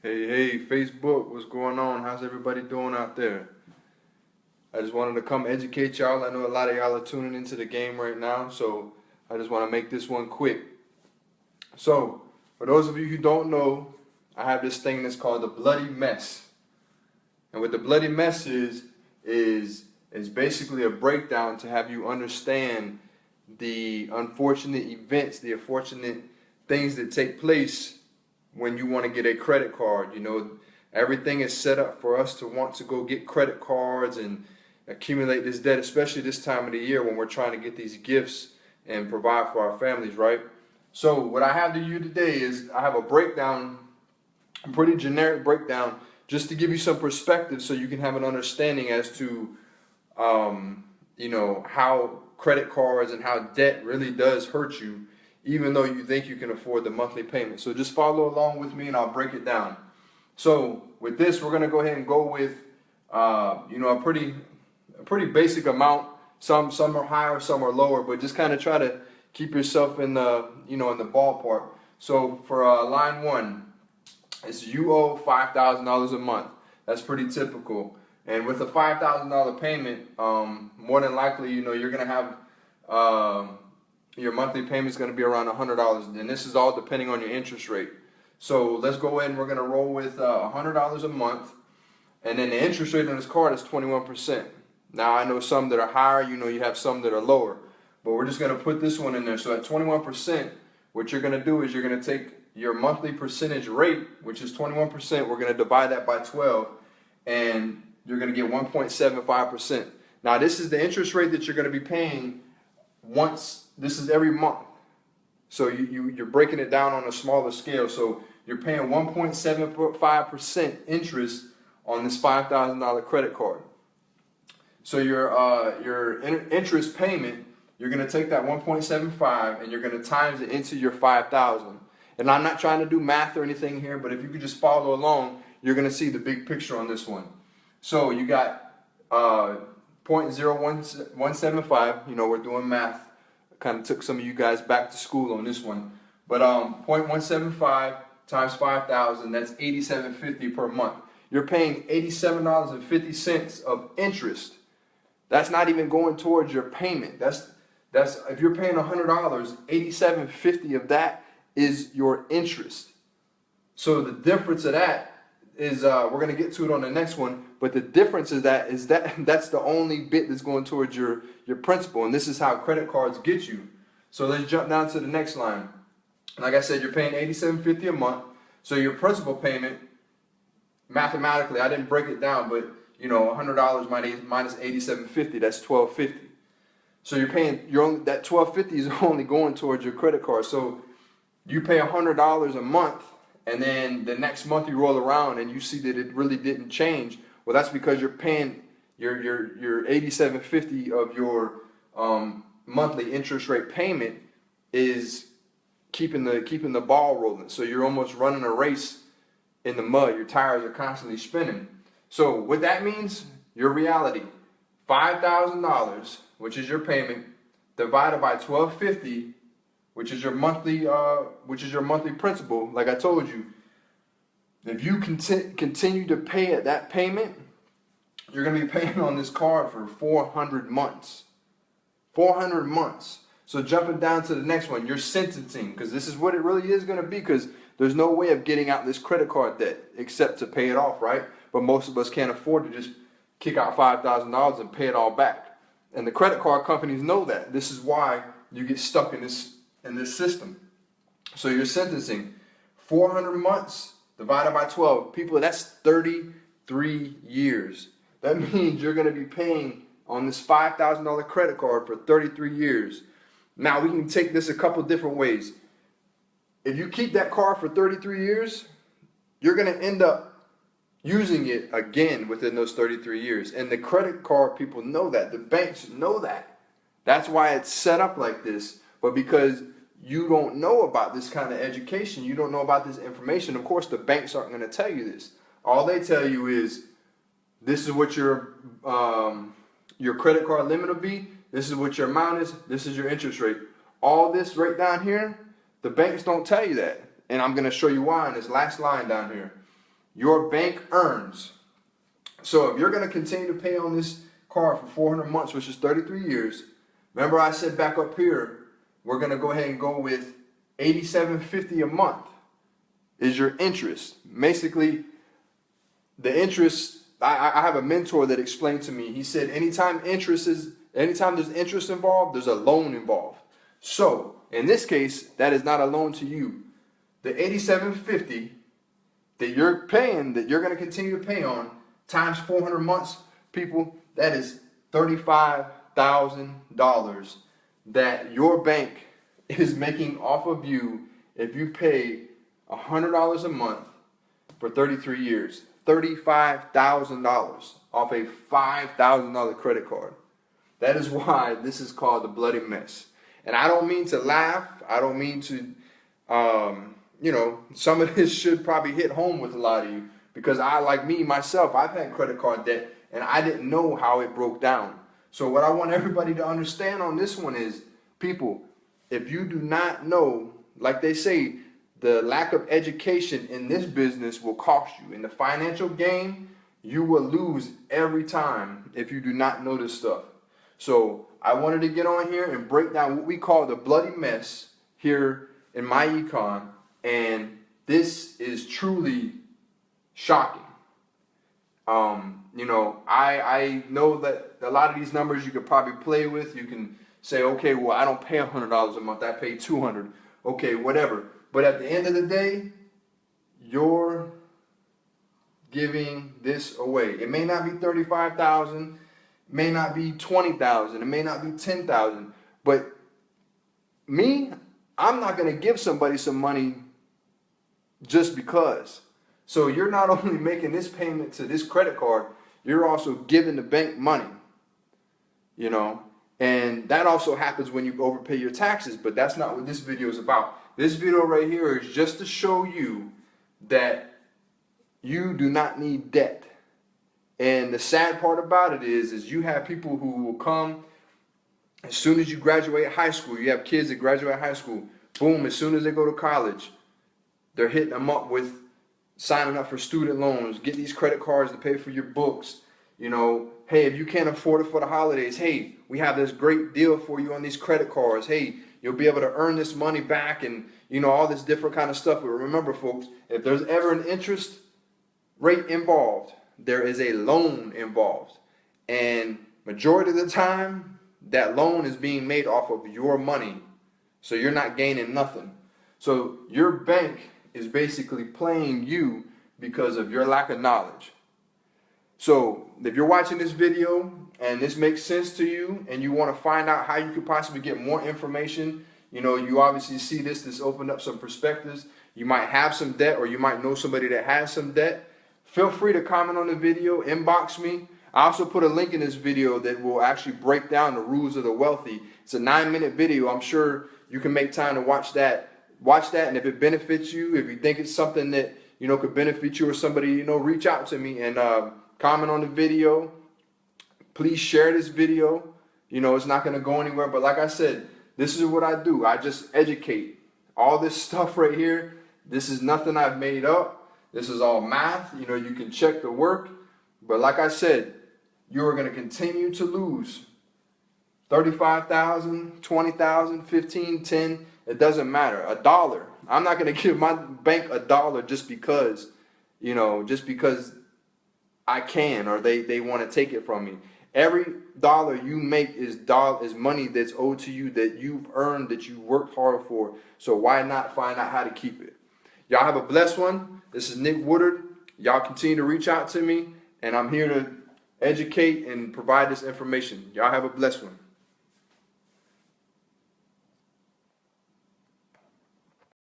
Hey, Facebook, what's going on? How's everybody doing out there? I just wanted to come educate y'all. I know a lot of y'all are tuning into the game right now, so I just want to make this one quick. So, for those of you who don't know, I have this thing that's called the Bloody Mess. And what the Bloody Mess is basically a breakdown to have you understand the unfortunate events, the unfortunate things that take place when you want to get a credit card. Everything is set up for us to want to go get credit cards and accumulate this debt, especially this time of the year when we're trying to get these gifts and provide for our families, right? So what I have to you today is I have a breakdown, a pretty generic breakdown, just to give you some perspective so you can have an understanding as to how credit cards and how debt really does hurt you, even though you think you can afford the monthly payment. So just follow along with me and I'll break it down. So with this, we're gonna go ahead and go with a pretty basic amount. Some are higher, some are lower, but just kind of try to keep yourself in the in the ballpark. So for line one, it's you owe $5,000 a month. That's pretty typical. And with a $5,000 payment, more than likely, you're gonna have your monthly payment is gonna be around $100, and this is all depending on your interest rate. So let's go ahead and we're gonna roll with $100 a month, and then the interest rate on this card is 21%. Now I know some that are higher, you have some that are lower, but we're just gonna put this one in there. So at 21%, what you're gonna do is you're gonna take your monthly percentage rate, which is 21%. We're gonna divide that by 12, and you're gonna get 1.75%. Now this is the interest rate that you're gonna be paying once. This is every month. So you're breaking it down on a smaller scale. So you're paying 1.75% interest on this $5,000 credit card. So your interest payment, you're going to take that 1.75 and you're going to times it into your 5,000. And I'm not trying to do math or anything here, but if you could just follow along, you're going to see the big picture on this one. So you got 0.0175. We're doing math. Kind of took some of you guys back to school on this one. But 0.175 times 5,000, that's $87.50 per month. You're paying $87.50 of interest. That's not even going towards your payment. That's if you're paying $100, $87.50 of that is your interest. So the difference of that is we're gonna get to it on the next one. But the difference is that's the only bit that's going towards your principal, and this is how credit cards get you. So let's jump down to the next line. Like I said, you're paying $87.50 a month. So your principal payment, mathematically, I didn't break it down, but $100 minus $87.50, that's $12.50. So you're paying that $12.50 is only going towards your credit card. So you pay $100 a month, and then the next month you roll around and you see that it really didn't change. Well, that's because you're paying your $87.50 of your monthly interest rate payment is keeping the ball rolling. So you're almost running a race in the mud. Your tires are constantly spinning. So what that means, your reality, $5,000, which is your payment, divided by $12.50, which is your monthly principal. Like I told you, if you continue to pay at that payment, you're going to be paying on this card for 400 months. 400 months. So jumping down to the next one, your sentencing, because this is what it really is going to be, because there's no way of getting out this credit card debt except to pay it off, right? But most of us can't afford to just kick out $5,000 and pay it all back. And the credit card companies know that. This is why you get stuck in this system. So your sentencing, 400 months divided by 12. People, that's 33 years. That means you're going to be paying on this $5,000 credit card for 33 years. Now, we can take this a couple different ways. If you keep that card for 33 years, you're going to end up using it again within those 33 years. And the credit card people know that. The banks know that. That's why it's set up like this. But because you don't know about this kind of education, you don't know about this information, of course the banks aren't going to tell you this. All they tell you is, this is what your credit card limit will be, this is what your amount is, this is your interest rate. All this right down here, the banks don't tell you that. And I'm going to show you why in this last line down here. your bank earns. So if you're going to continue to pay on this card for 400 months, which is 33 years, remember I said back up here, we're going to go ahead and go with $87.50 a month is your interest. Basically, the interest, I have a mentor that explained to me, he said anytime there's interest involved, there's a loan involved. So in this case, that is not a loan to you. The $87.50 that you're paying, that you're going to continue to pay on, times 400 months, people, that is $35,000 that your bank is making off of you if you pay $100 a month for 33 years. $35,000 off a $5,000 credit card. That is why this is called the bloody mess. And I don't mean to laugh. I don't mean to, some of this should probably hit home with a lot of you, because like me, myself, I've had credit card debt and I didn't know how it broke down. So what I want everybody to understand on this one is, people, if you do not know, like they say, the lack of education in this business will cost you. In the financial game, you will lose every time if you do not know this stuff. So I wanted to get on here and break down what we call the bloody mess here in my econ. And this is truly shocking. I know that a lot of these numbers you could probably play with. You can say, okay, well, I don't pay $100 a month. I pay $200. Okay, whatever. But at the end of the day, you're giving this away. It may not be $35,000, may not be $20,000, it may not be $10,000. But me, I'm not going to give somebody some money just because. So you're not only making this payment to this credit card, you're also giving the bank money, and that also happens when you overpay your taxes. But that's not what this video is about. This video right here is just to show you that you do not need debt. And the sad part about it is you have people who will come as soon as you graduate high school. You have kids that graduate high school. Boom, as soon as they go to college, they're hitting them up with signing up for student loans, get these credit cards to pay for your books. Hey, if you can't afford it for the holidays, hey, we have this great deal for you on these credit cards. Hey, you'll be able to earn this money back, and all this different kind of stuff. But remember, folks, if there's ever an interest rate involved, there is a loan involved. And majority of the time, that loan is being made off of your money. So you're not gaining nothing. So your bank is basically playing you because of your lack of knowledge. So if you're watching this video and this makes sense to you and you want to find out how you could possibly get more information, you obviously see this opened up some perspectives. You might have some debt, or you might know somebody that has some debt. Feel free to comment on the video, inbox me. I also put a link in this video that will actually break down the rules of the wealthy. It's a 9-minute video. I'm sure you can make time to watch that. And if it benefits you, if you think it's something that could benefit you or somebody, reach out to me and comment on the video. Please share this video. It's not going to go anywhere, but like I said, this is what I do. I just educate. All this stuff right here, this is nothing I've made up. This is all math. You can check the work. But like I said, you are going to continue to lose $35,000, $20,000, $15,000, $10,000. It doesn't matter. $1. I'm not going to give my bank $1 just because I can, or they want to take it from me. Every dollar you make is money that's owed to you, that you've earned, that you worked hard for. So why not find out how to keep it? Y'all have a blessed one. This is Nick Woodard. Y'all continue to reach out to me, and I'm here to educate and provide this information. Y'all have a blessed one.